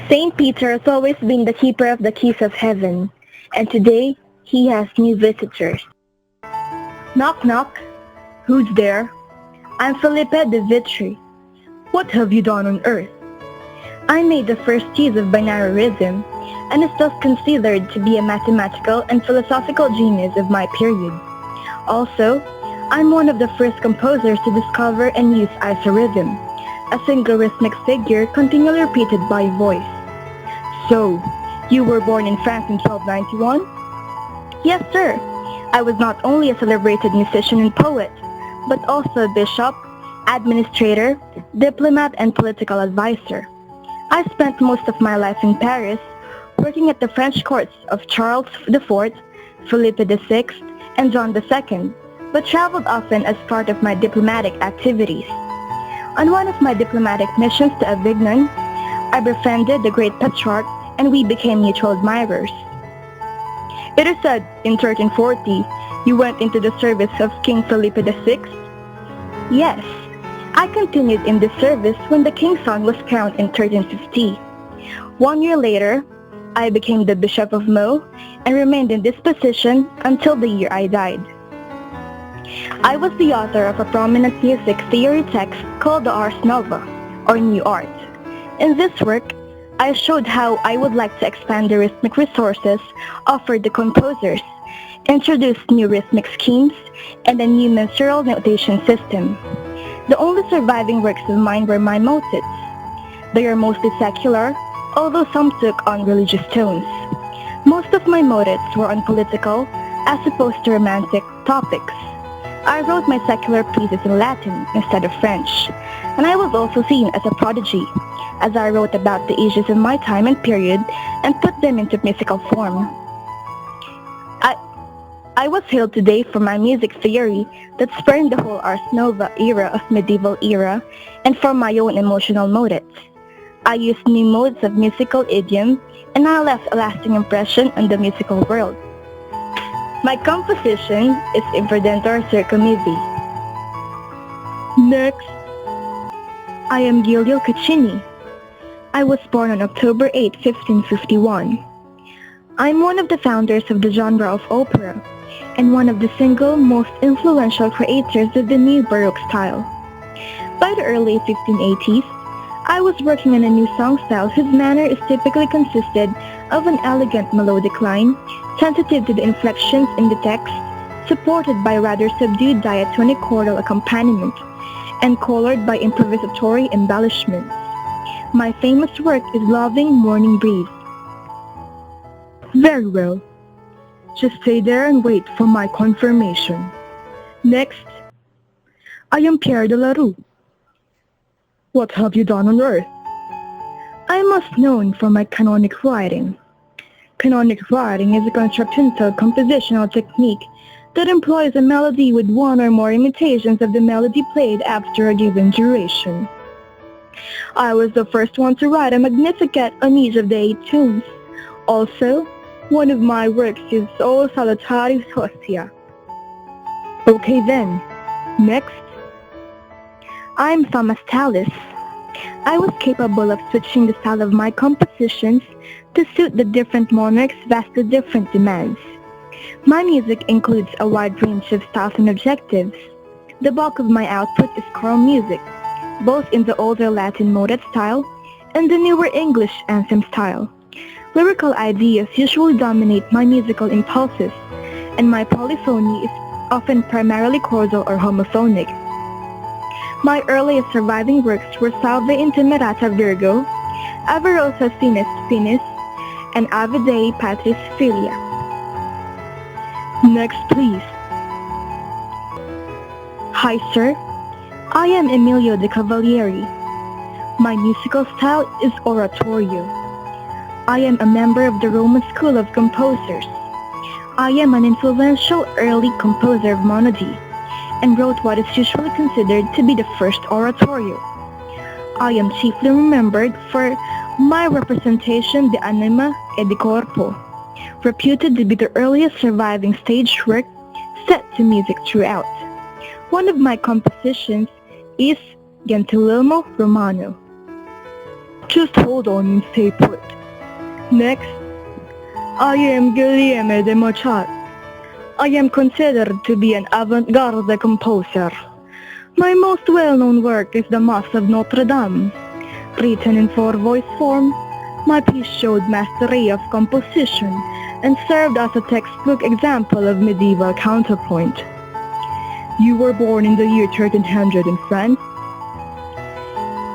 Saint Peter has always been the keeper of the keys of heaven, and today he has new visitors. Knock knock. Who's there? I'm Felipe de Vitry. What have you done on earth? I made the first use of binarism, and is thus considered to be a mathematical and philosophical genius of my period. Also, I'm one of the first composers to discover and use isorhythm, a single rhythmic figure continually repeated by voice. So, you were born in France in 1291? Yes, sir. I was not only a celebrated musician and poet, but also a bishop, administrator, diplomat, and political advisor. I spent most of my life in Paris, working at the French courts of Charles IV, Philippe VI, and John II, but traveled often as part of my diplomatic activities. On one of my diplomatic missions to Avignon, I befriended the great Petrarch and we became mutual admirers. It is said in 1340 you went into the service of King Philippe VI? Yes, I continued in this service when the king's son was crowned in 1350. 1 year later, I became the Bishop of Meaux and remained in this position until the year I died. I was the author of a prominent music theory text called the Ars Nova, or New Art. In this work, I showed how I would like to expand the rhythmic resources offered to composers, introduce new rhythmic schemes, and a new mensural notation system. The only surviving works of mine were my motets. They are mostly secular, although some took on religious tones. Most of my motets were on political, as opposed to romantic, topics. I wrote my secular pieces in Latin instead of French, and I was also seen as a prodigy, as I wrote about the issues of my time and period and put them into musical form. I was hailed today for my music theory that spurned the whole Ars Nova era of medieval era and for my own emotional motets. I used new modes of musical idiom and I left a lasting impression on the musical world. My composition is Impredentor Circummivi. Next, I am Giulio Caccini. I was born on October 8, 1551. I'm one of the founders of the genre of opera and one of the single most influential creators of the new Baroque style. By the early 1580s, I was working on a new song style whose manner is typically consisted of an elegant melodic line, sensitive to the inflections in the text, supported by rather subdued diatonic choral accompaniment, and colored by improvisatory embellishments. My famous work is Loving Morning Breeze. Very well. Just stay there and wait for my confirmation. Next, I am Pierre de la Rue. What have you done on earth? I am most known for my canonic writing. Canonic writing is a contrapuntal compositional technique that employs a melody with one or more imitations of the melody played after a given duration. I was the first one to write a Magnificat on each of the 8 tunes. Also, one of my works is O Salutaris Hostia. Okay then, next. I'm Thomas Tallis. I was capable of switching the style of my compositions to suit the different monarchs' vastly different demands. My music includes a wide range of styles and objectives. The bulk of my output is choral music, both in the older Latin motet style and the newer English anthem style. Lyrical ideas usually dominate my musical impulses, and my polyphony is often primarily chordal or homophonic. My earliest surviving works were Salve Intemerata Virgo, Ave Rosa Finis Finis, and Ave Dei Patris Filia. Next, please. Hi, sir. I am Emilio de Cavalieri. My musical style is oratorio. I am a member of the Roman School of Composers. I am an influential early composer of monody, and wrote what is usually considered to be the first oratorio. I am chiefly remembered for my representation De Anima e di Corpo, reputed to be the earliest surviving stage work set to music throughout. One of my compositions is Gentilommo Romano. Just hold on and stay put. Next, I am Guillaume de Mochat. I am considered to be an avant-garde composer. My most well-known work is the Mass of Notre Dame. Written in four-voice form, my piece showed mastery of composition and served as a textbook example of medieval counterpoint. You were born in the year 1300 in France?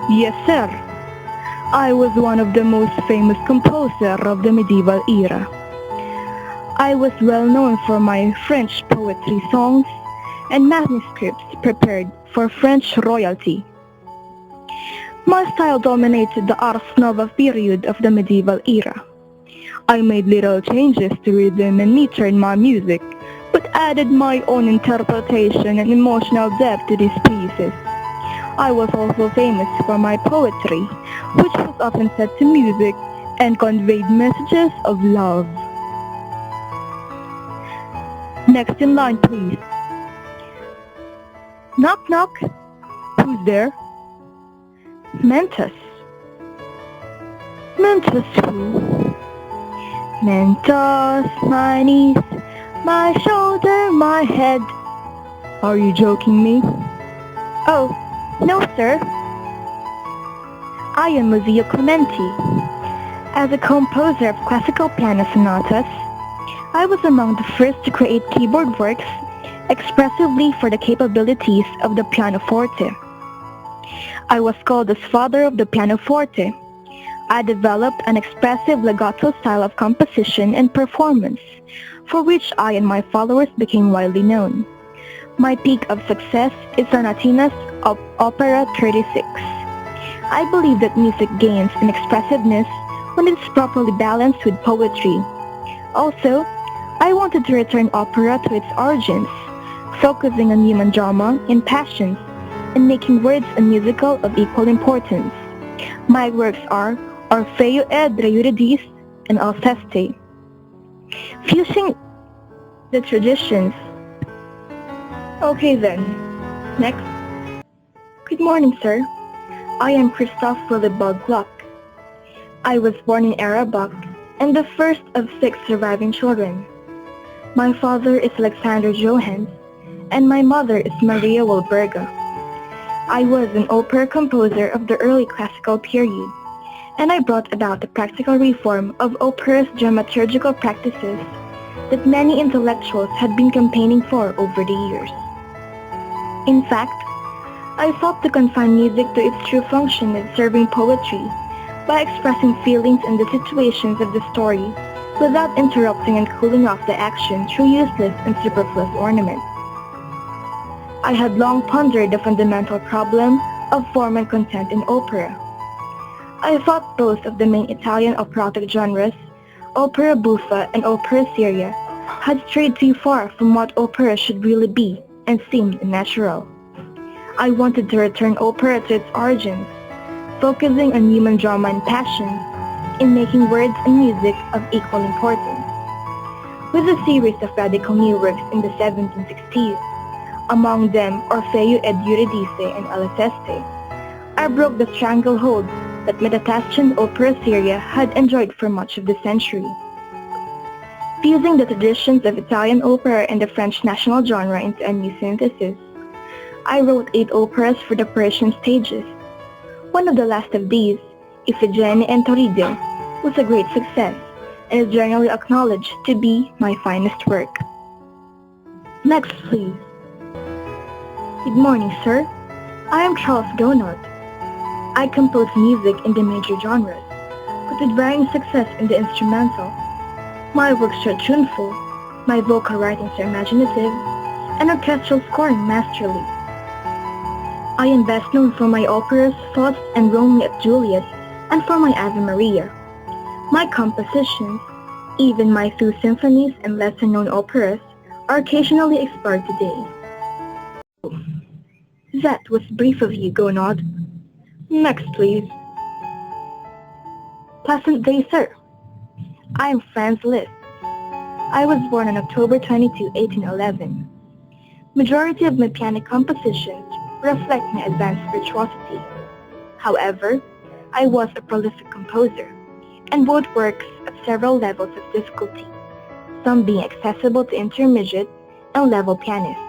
Yes, sir. I was one of the most famous composers of the medieval era. I was well known for my French poetry songs and manuscripts prepared for French royalty. My style dominated the Ars Nova period of the medieval era. I made little changes to rhythm and meter in my music, but added my own interpretation and emotional depth to these pieces. I was also famous for my poetry, which was often set to music and conveyed messages of love. Next in line, please. Knock knock. Who's there? Mentos. Mentos who? Mentos, my knees, my shoulder, my head. Are you joking me? Oh, no sir. I am musiccc. As a composer of classical piano sonatas, I was among the first to create keyboard works expressively for the capabilities of the pianoforte. I was called the father of the pianoforte. I developed an expressive legato style of composition and performance, for which I and my followers became widely known. My peak of success is Sonatina's Opera 36. I believe that music gains in expressiveness when it is properly balanced with poetry. Also, I wanted to return opera to its origins, focusing on human drama and passions, and making words and musical of equal importance. My works are Orfeo ed Eurydice and Alceste. Fusing the traditions. Okay then, next. Good morning, sir. I am Christophe Willibald Gluck. I was born in Arabak and the first of 6 surviving children. My father is Alexander Johans and my mother is Maria Wilberga. I was an opera composer of the early classical period, and I brought about the practical reform of opera's dramaturgical practices that many intellectuals had been campaigning for over the years. In fact, I sought to confine music to its true function as serving poetry by expressing feelings and the situations of the story without interrupting and cooling off the action through useless and superfluous ornaments. I had long pondered the fundamental problem of form and content in opera. I thought both of the main Italian operatic genres, opera buffa and opera seria, had strayed too far from what opera should really be and seemed unnatural. I wanted to return opera to its origins, focusing on human drama and passion, in making words and music of equal importance. With a series of radical new works in the 1760s, among them Orfeo ed Eurydice and Alceste, I broke the stranglehold that Metatastion opera seria had enjoyed for much of the century. Fusing the traditions of Italian opera and the French national genre into a new synthesis, I wrote 8 operas for the Parisian stages. One of the last of these, Iphigenie and Toride, was a great success and is generally acknowledged to be my finest work. Next, please. Good morning, sir. I am Charles Donat. I compose music in the major genres, but with varying success in the instrumental. My works are tuneful, my vocal writings are imaginative, and orchestral scoring masterly. I am best known for my operas Faust and Romeo and Juliet, and for my Ave Maria. My compositions, even my 2 symphonies and lesser-known operas, are occasionally explored today. That was brief of you, Gonod. Next, please. Pleasant day, sir. I am Franz Liszt. I was born on October 22, 1811. Majority of my piano compositions reflect my advanced virtuosity. However, I was a prolific composer, and wrote works at several levels of difficulty, some being accessible to intermediate and level pianists.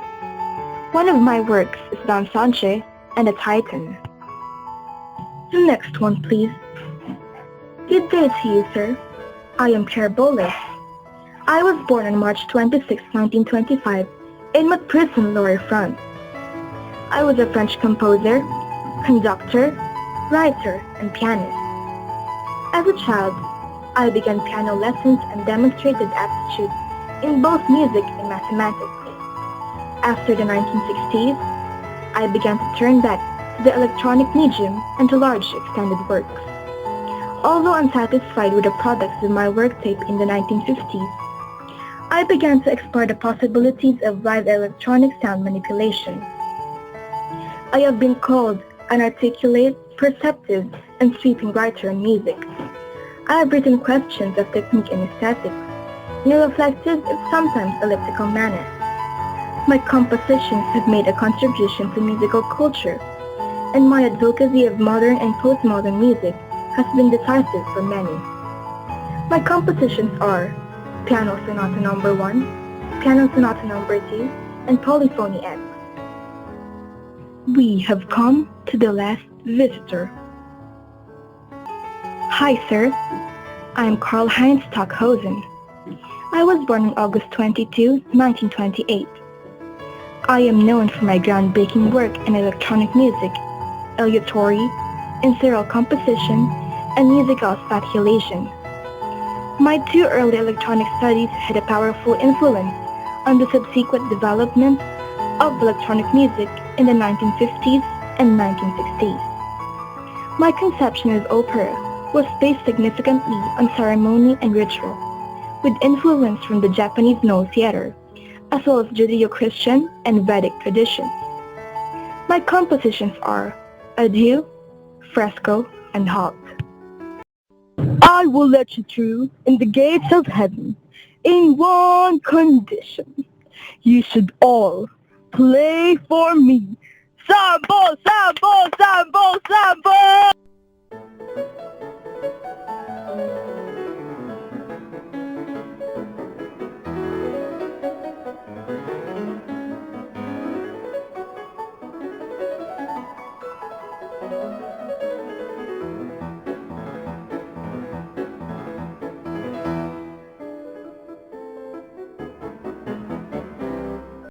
One of my works is Don Sanche and the Titan. The next one, please. Good day to you, sir. I am Pierre Boles. I was born on March 26, 1925, in Montbrison, Loire, France. I was a French composer, conductor, writer, and pianist. As a child, I began piano lessons and demonstrated aptitude in both music and mathematics. After the 1960s, I began to turn back to the electronic medium and to large extended works. Although unsatisfied with the products of my work tape in the 1950s, I began to explore the possibilities of live electronic sound manipulation. I have been called an articulate, perceptive, and sweeping writer in music. I have written questions of technique and aesthetics in a reflective, if sometimes elliptical manner. My compositions have made a contribution to musical culture, and my advocacy of modern and postmodern music has been decisive for many. My compositions are Piano Sonata No. 1, Piano Sonata No. 2, and Polyphony X. We have come to the last visitor. Hi, sir. I'm Karl-Heinz Stockhausen. I was born on August 22, 1928. I am known for my groundbreaking work in electronic music, aleatory, in serial composition, and musical spatulation. My two early electronic studies had a powerful influence on the subsequent development of electronic music in the 1950s and 1960s. My conception of opera was based significantly on ceremony and ritual, with influence from the Japanese Noh theater, as well as Judeo-Christian and Vedic traditions. My compositions are Adieu, Fresco, and Halt. I will let you through in the gates of heaven, in one condition. You should all play for me. Sambo, Sambo, Sambo, Sambo!